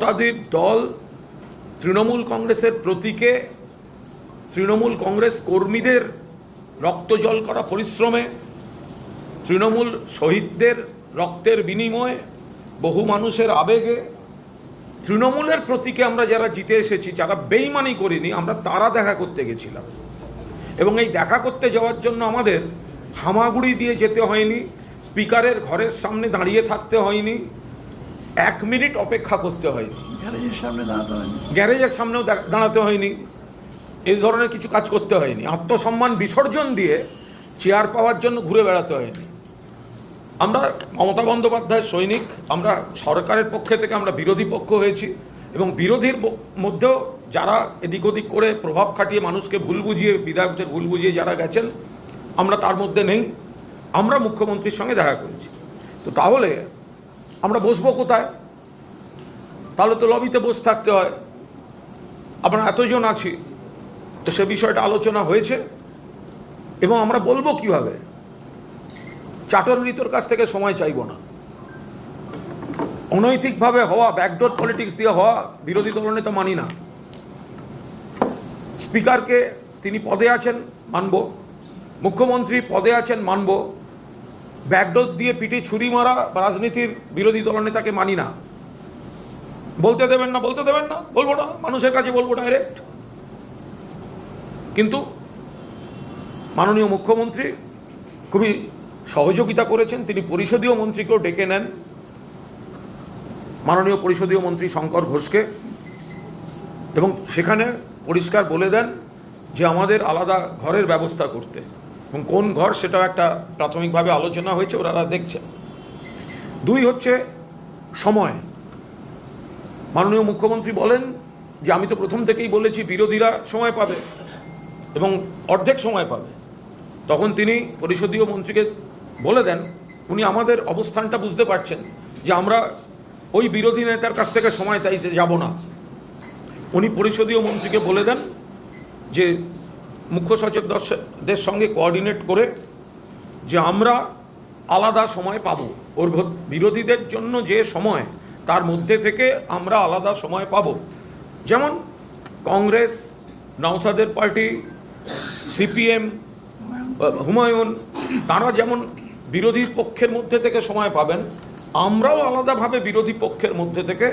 মমতাদির দল তৃণমূল কংগ্রেসের প্রতীকে তৃণমূল কংগ্রেস কর্মীদের রক্ত জল করা পরিশ্রমে, তৃণমূল শহীদদের রক্তের বিনিময়ে, বহু মানুষের আবেগে তৃণমূলের প্রতীকে আমরা যারা জিতে এসেছি, যারা বেইমানি করিনি, আমরা তারা দেখা করতে গেছিলাম। এবং এই দেখা করতে যাওয়ার জন্য আমাদের হামাগুড়ি দিয়ে যেতে হয়নি, স্পিকারের ঘরের সামনে দাঁড়িয়ে থাকতে হয়নি, 1 মিনিট অপেক্ষা করতে হয়নি, গ্যারেজের সামনেও দাঁড়াতে হয়নি, এই ধরনের কিছু কাজ করতে হয়নি, আত্মসম্মান বিসর্জন দিয়ে চেয়ার পাওয়ার জন্য ঘুরে বেড়াতে হয়নি। আমরা মমতা বন্দ্যোপাধ্যায়ের সৈনিক, আমরা সরকারের পক্ষে থেকে আমরা বিরোধী পক্ষ হয়েছি, এবং বিরোধীর মধ্যেও যারা এদিক ওদিক করে প্রভাব খাটিয়ে মানুষকে ভুল বুঝিয়ে, বিধায়কদের ভুল বুঝিয়ে যারা গেছেন, আমরা তার মধ্যে নেই। আমরা মুখ্যমন্ত্রীর সঙ্গে দেখা করেছি। তো তাহলে আমরা বসবো কোথায়? তাহলে তো লবিতে বসে থাকতে হয়। আমরা এতজন আছি, তো সে বিষয়টা আলোচনা হয়েছে, এবং আমরা বলবো কিভাবে? চাটুর্যের কাছ থেকে সময় চাইব না। অনৈতিকভাবে হওয়া, ব্যাকডোর পলিটিক্স দিয়ে হওয়া বিরোধী দলনেতা মানি না। স্পিকারকে তিনি পদে আছেন মানব, মুখ্যমন্ত্রী পদে আছেন মানব, ব্যাকডোর দিয়ে পিঠে ছুরি মারা রাজনীতির বিরোধী দলনেতাকে মানি না। বলতে দেবেন না, বলতে দেবেন না, বলবো না, মানুষের কাছে বলবো ডাইরেক্ট। কিন্তু মাননীয় মুখ্যমন্ত্রী খুবই সহযোগিতা করেছেন, তিনি পরিষদীয় মন্ত্রীকেও ডেকে নেন, মাননীয় পরিষদীয় মন্ত্রী শঙ্কর ঘোষকে, এবং সেখানে পরিষ্কার বলে দেন যে আমাদের আলাদা ঘরের ব্যবস্থা করতে, এবং কোন ঘর সেটাও একটা প্রাথমিকভাবে আলোচনা হয়েছে, ওরা দেখছেন। 2 হচ্ছে সময়। মাননীয় মুখ্যমন্ত্রী বলেন যে আমি তো প্রথম থেকেই বলেছি বিরোধীরা সময় পাবে এবং অর্ধেক সময় পাবে। তখন তিনি পরিষদীয় মন্ত্রীকে বলে দেন, উনি আমাদের অবস্থানটা বুঝতে পারছেন যে আমরা ওই বিরোধী নেতার কাছ থেকে সময় চাইতে যাব না। উনি পরিষদীয় মন্ত্রীকে বলে দেন যে মুখ্য সচেতকদের সঙ্গে কোঅর্ডিনেট করে যে আমরা আলাদা সময় পাব, ওর বিরোধীদের জন্য যে সময়, তার মধ্যে থেকে আমরা আলাদা সময় পাব। যেমন কংগ্রেস, নওশাদের পার্টি, সিপিএম, হুমায়ুন, তারা যেমন বিরোধী পক্ষের মধ্যে থেকে সময় পাবেন, আমরাও আলাদাভাবে বিরোধী পক্ষের মধ্যে থেকে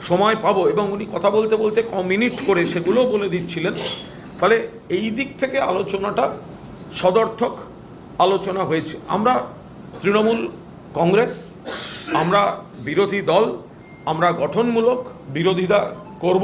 সময় পাবো। এবং উনি কথা বলতে বলতে মিনিট করে সেগুলোও বলে দিচ্ছিলেন। ফলে এই দিক থেকে আলোচনাটা সদর্থক আলোচনা হয়েছে। আমরা তৃণমূল কংগ্রেস, আমরা বিরোধী দল, আমরা গঠনমূলক বিরোধিতা করব।